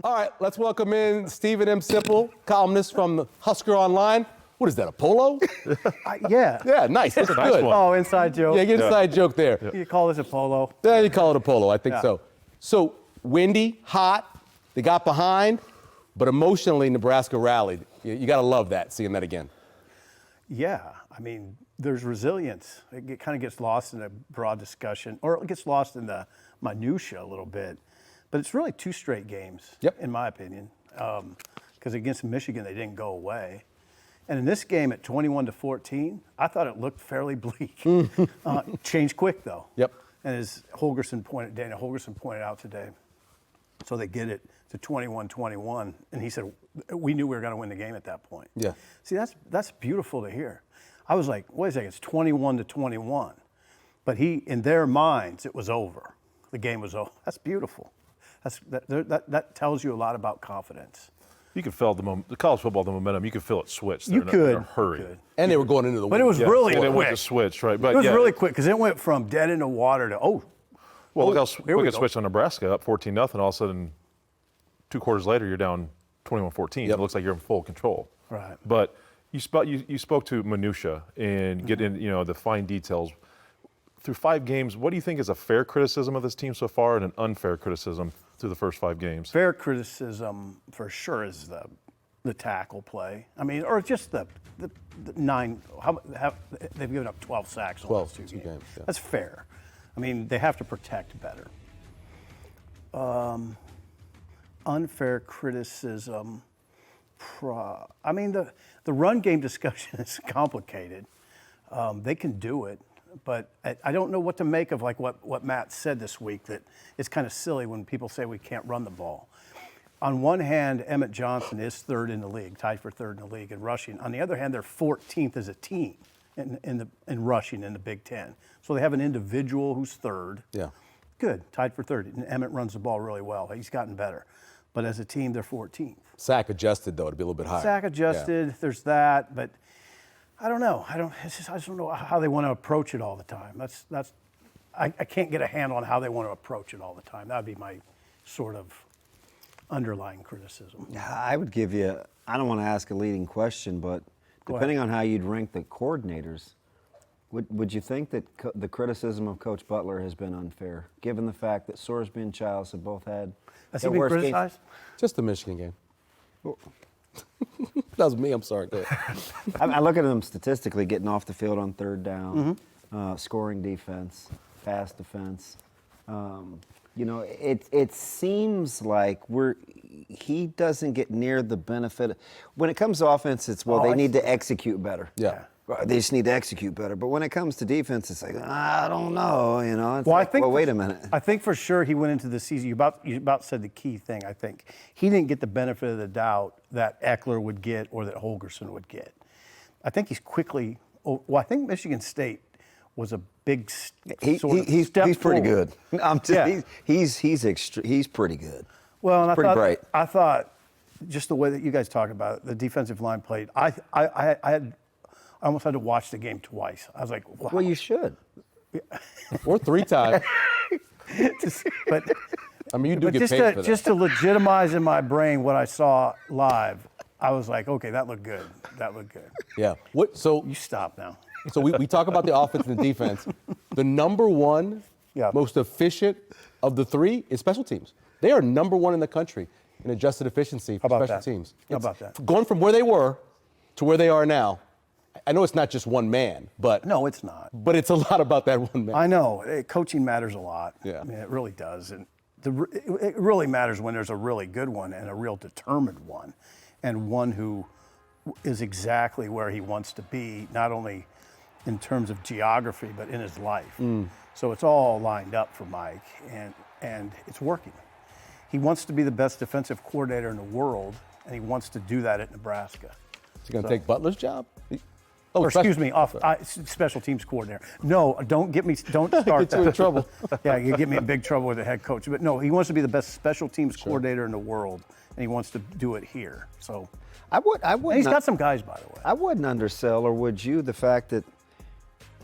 All right, let's welcome in Stephen M. Simple, columnist from Husker Online. What is that, a polo? Yeah. Yeah, nice. That's nice good. one. Oh, inside joke. Yeah, get inside joke there. You call this a polo? Yeah, you call it a polo. I think Yeah. so. So, windy, hot, they got behind, but emotionally, Nebraska rallied. You got to love that, seeing that again. Yeah. I mean, there's resilience. It kind of gets lost in a broad discussion, or it gets lost in the minutia a little bit. But it's really two straight games, in my opinion. Because against Michigan, they didn't go away. And in this game at 21-14, I thought it looked fairly bleak. Changed quick, though. Yep. And as Dana Holgerson pointed out today, so they get it to 21-21, and he said, we knew we were going to win the game at that point. Yeah. See, that's beautiful to hear. I was like, wait a second, it's 21-21. But in their minds, it was over. The game was over. That's beautiful. That tells you a lot about confidence. You could feel the college football, the momentum. You could feel it switch. You They're could. in a hurry. And they were going into the But it was Yeah, really and quick. it went to switch, right? But It was yeah, really quick because it went from dead in the water to, Well, look how here we quick it go. switched on Nebraska, up 14-0. All of a sudden, 2 quarters later, you're down 21-14. It looks like you're in full control. Right. But you spoke to minutia and get in, the fine details. Through 5 games, what do you think is a fair criticism of this team so far and an unfair criticism through the first 5 games? fair criticism for sure is the tackle play. I mean, or just the 9. They've given up 12 sacks in the last 2 games. Yeah. That's fair. I mean, they have to protect better. Unfair criticism. I mean, the run game discussion is complicated. They can do it, but I don't know what to make of like what Matt said this week, that it's kind of silly when people say we can't run the ball. On one hand, Emmett Johnson is third in the league, tied for third in the league in rushing. On the other hand, they're 14th as a team in rushing in the Big Ten. So they have an individual who's third. Yeah. Good, tied for third. And Emmett runs the ball really well. He's gotten better. But as a team, they're 14th. Sack adjusted, though, to be a little bit higher. Sack adjusted, there's that, but I don't know. I just don't know how they want to approach it all the time. I can't get a handle on how they want to approach it all the time. That would be my sort of underlying criticism. I would give you, I don't want to ask a leading question, but depending on how you'd rank the coordinators, would you think that the criticism of Coach Butler has been unfair, given the fact that Sorsby and Childs have both had Has he their been worst games? criticized? Just the Michigan game. That was me. I'm sorry. Go ahead. I look at them statistically getting off the field on third down, scoring defense, fast defense. It seems like he doesn't get near the benefit. When it comes to offense, it's, they need to execute better. Yeah. They just need to execute better. But when it comes to defense, it's like, I don't know, It's I think wait a minute. I think for sure he went into the season. You about said the key thing. I think he didn't get the benefit of the doubt that Eckler would get or that Holgerson would get. I think he's quickly. Well, I think Michigan State was a big He's step pretty forward. good. He's pretty good. Well, and pretty bright. I thought just the way that you guys talk about it, the defensive line played. I almost had to watch the game twice. I was like, wow. Well, you should. Or 3 times. But I mean, you do But get just paid to, for that. just to legitimize in my brain what I saw live, I was like, okay, that looked good. That looked good. Yeah. So You stop now. we talk about the offense and the defense. The number one most efficient of the 3 is special teams. They are number 1 in the country in adjusted efficiency for How about special that? teams. How about that? Going from where they were to where they are now. I know it's not just one man, but No, it's not. but it's a lot about that one man. I know. Coaching matters a lot. Yeah. I mean, it really does. And it really matters when there's a really good one and a real determined one, and one who is exactly where he wants to be, not only in terms of geography, but in his life. So it's all lined up for Mike, and it's working. He wants to be the best defensive coordinator in the world, and he wants to do that at Nebraska. Is he going to take Butler's job? Or excuse me, special teams coordinator. No, don't start Get that. you in trouble. Yeah, you get me in big trouble with the head coach. But no, he wants to be the best special teams coordinator in the world, and he wants to do it here. So I would. and he's got some guys, by the way. I wouldn't undersell, or would you, the fact that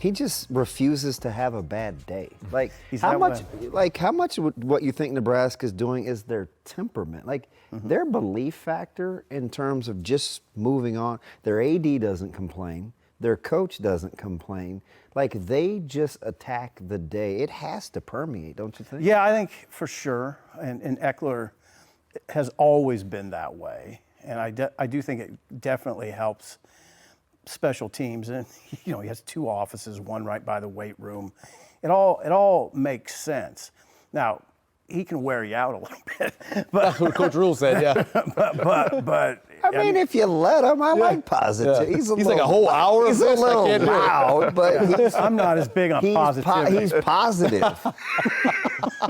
He just refuses to have a bad day. Like He's how that much? way. Like how much? What you think Nebraska's doing is their temperament, like their belief factor in terms of just moving on. Their AD doesn't complain. Their coach doesn't complain. Like they just attack the day. It has to permeate, don't you think? Yeah, I think for sure. And Eckler has always been that way. And I do think it definitely helps special teams. And, he has 2 offices, one right by the weight room. It all makes sense. Now, he can wear you out a little bit. But, That's what Coach Rule said, yeah. but I mean, if you let him, I like positive. Yeah. He's He's like a whole hour of He's this? a I little can't do it. loud, but I'm not as big on he's positivity. he's positive.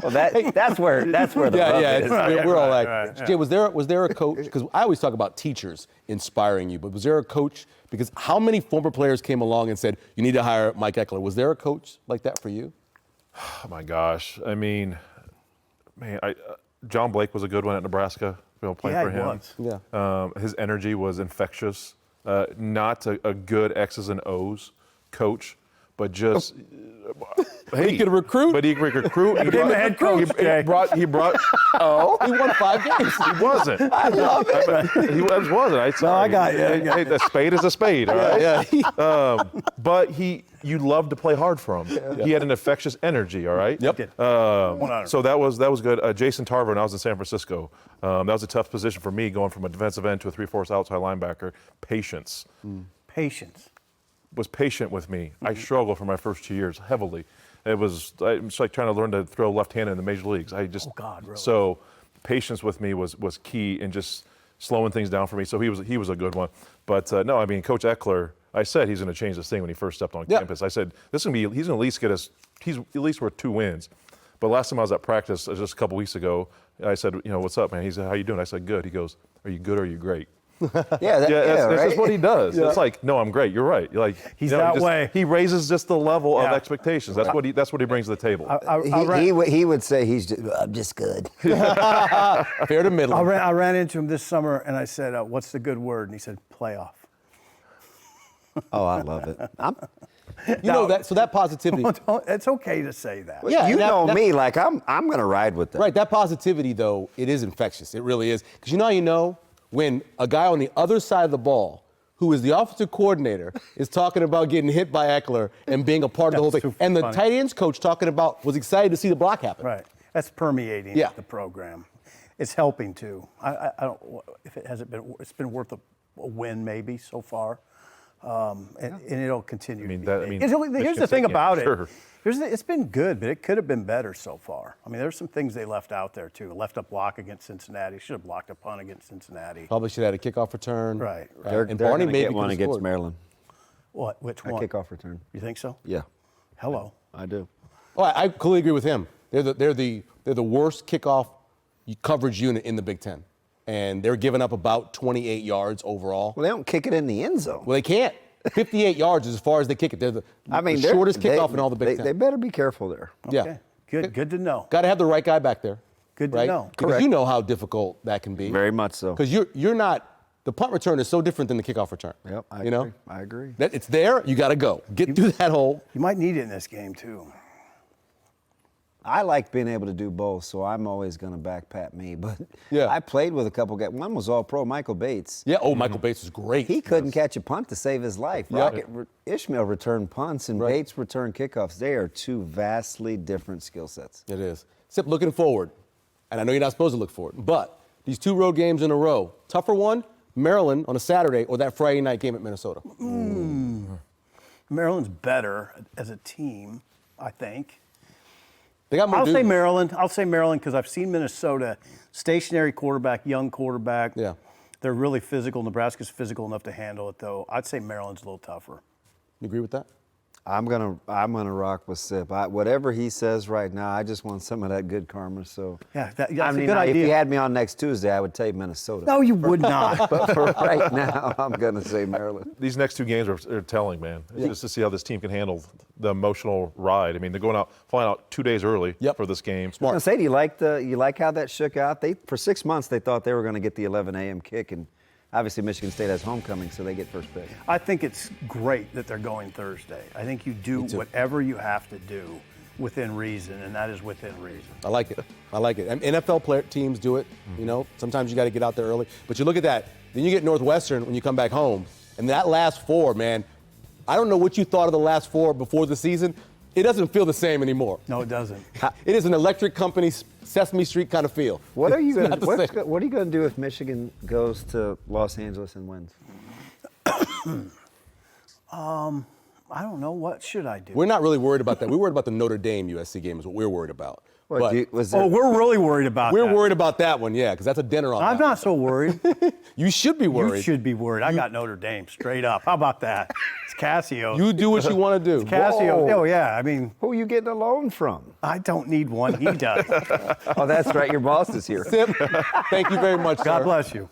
Well, that's where the rub Yeah, is. we're all like, right. Jay, was there a coach? Because I always talk about teachers inspiring you, but was there a coach? Because how many former players came along and said, you need to hire Mike Eckler? Was there a coach like that for you? Oh my gosh. I mean, man, John Blake was a good one at Nebraska. Playing Yeah, for he him. was. Yeah. His energy was infectious. Not a good X's and O's coach, but just He could recruit. But he could recruit. He became a head coach, Jay. He brought. Oh, He won 5 games. he wasn't. I love it. He wasn't. I got you. Hey, a spade is a spade. All right. Yeah. But you loved to play hard for him. He had an infectious energy. All right. Yep. So that was good. Jason Tarver, when I was in San Francisco, that was a tough position for me, going from a defensive end to a 3/4 outside linebacker. Patience. Patience. Was patient with me. I struggled for my first 2 years heavily. It's like trying to learn to throw left-handed in the major leagues. Oh, God, really? So patience with me was key in just slowing things down for me. So he was a good one. But no, I mean, Coach Eckler, I said he's going to change this thing when he first stepped on campus. I said he's going to at least get us. He's at least worth 2 wins. But last time I was at practice, just a couple weeks ago, I said, what's up, man? He said, how you doing? I said, good. He goes, are you good or are you great? that's That's right. just what he does. It's like, no, I'm great. You're right. You're like He's that way. He raises just the level of Yeah. expectations. That's what he brings to the table. He would say I'm just good. Fair to middle. I ran into him this summer and I said, what's the good word? And he said, playoff. Oh, I love it. So that positivity. It's okay to say that. Yeah, you and know that- me, like I'm gonna ride with that. Right, that positivity, though, it is infectious. It really is. Because how you know when a guy on the other side of the ball, who is the offensive coordinator, is talking about getting hit by Eckler and being a part of the whole That's thing. so And the funny. tight ends coach talking about was excited to see the block happen. Right. That's permeating Yeah. the program. It's helping too. I don't if it hasn't been. It's been worth a win maybe so far, and it'll continue. mean, to be that- I big. mean, Here's the Michigan thing State, about yeah, sure. it. It's been good, but it could have been better so far. I mean, there's some things they left out there too. Left a block against Cincinnati. Should have blocked a punt against Cincinnati. Probably should have had a kickoff return. Right. They're, And they're Barney gonna maybe get one could've against scored. Maryland. What? Which A one? kickoff return. You think so? Yeah, Hello. I do. Oh, I completely agree with him. They're the worst kickoff coverage unit in the Big Ten, and they're giving up about 28 yards overall. Well, they don't kick it in the end zone. Well, they can't. 58 yards is as far as they kick it. They're the they're- shortest kickoff they- in all the Big Ten. They better be careful there. Yeah. Okay. Good to know. Got to have the right guy back there. Good to right? know. Because Correct. you know how difficult that can be. Very much so. Because you're not. The punt return is so different than the kickoff return. Yep, I you know? agree. I agree. That it's there. You got to go. Get through that hole. You might need it in this game too. I like being able to do both, so I'm always going to back Pat me. But Yeah. I played with a couple guys. One was all pro, Michael Bates. Yeah. Oh, Michael Bates is great. He couldn't catch a punt to save his life. Yep. Ishmael returned punts and Bates returned kickoffs. They are two vastly different skill sets. It is. Sip, looking forward, and I know you're not supposed to look forward, but these 2 road games in a row, tougher one, Maryland on a Saturday or that Friday night game at Minnesota. Maryland's better as a team, I think. They got more I'll dudes. say Maryland. I'll say Maryland because I've seen Minnesota, stationary quarterback, young quarterback. Yeah. They're really physical. Nebraska's physical enough to handle it, though. I'd say Maryland's a little tougher. You agree with that? I'm gonna rock with Sip. Whatever he says right now, I just want some of that good karma. So Yeah, that's I a mean, good if idea. you had me on next Tuesday, I would tell you Minnesota. No, you would not. But for right now, I'm gonna say Maryland. These next 2 games are telling, man. Just to see how this team can handle the emotional ride. I mean, they're flying out 2 days early for this game. I was gonna say, do you like how that shook out? For 6 months they thought they were gonna get the 11 a.m. kick, and Obviously, Michigan State has homecoming, so they get first pick. I think it's great that they're going Thursday. I think you do too. whatever you have to do within reason, and that is within reason. I like it. I like it. And NFL teams do it. You know, sometimes you got to get out there early. But you look at that. Then you get Northwestern when you come back home, and that last four, man. I don't know what you thought of the last four before the season. It doesn't feel the same anymore. No, it doesn't. It is an Electric Company, Sesame Street kind of feel. What are you It's going not to the same. What are you going to do if Michigan goes to Los Angeles and wins? I don't know. What should I do? We're not really worried about that. We're worried about the Notre Dame USC game is what we're worried about. What, But We're really worried about we're that. worried about that one, yeah, because that's a dinner on I'm that. not so worried. You should be worried. You should be worried. I got Notre Dame straight up. How about that? It's Casio. You do what you want to do. Casio. Whoa. Oh, yeah. I mean, Who are you getting a loan from? I don't need one. He does. Oh, that's right. Your boss is here. Sip, thank you very much, God sir. bless you.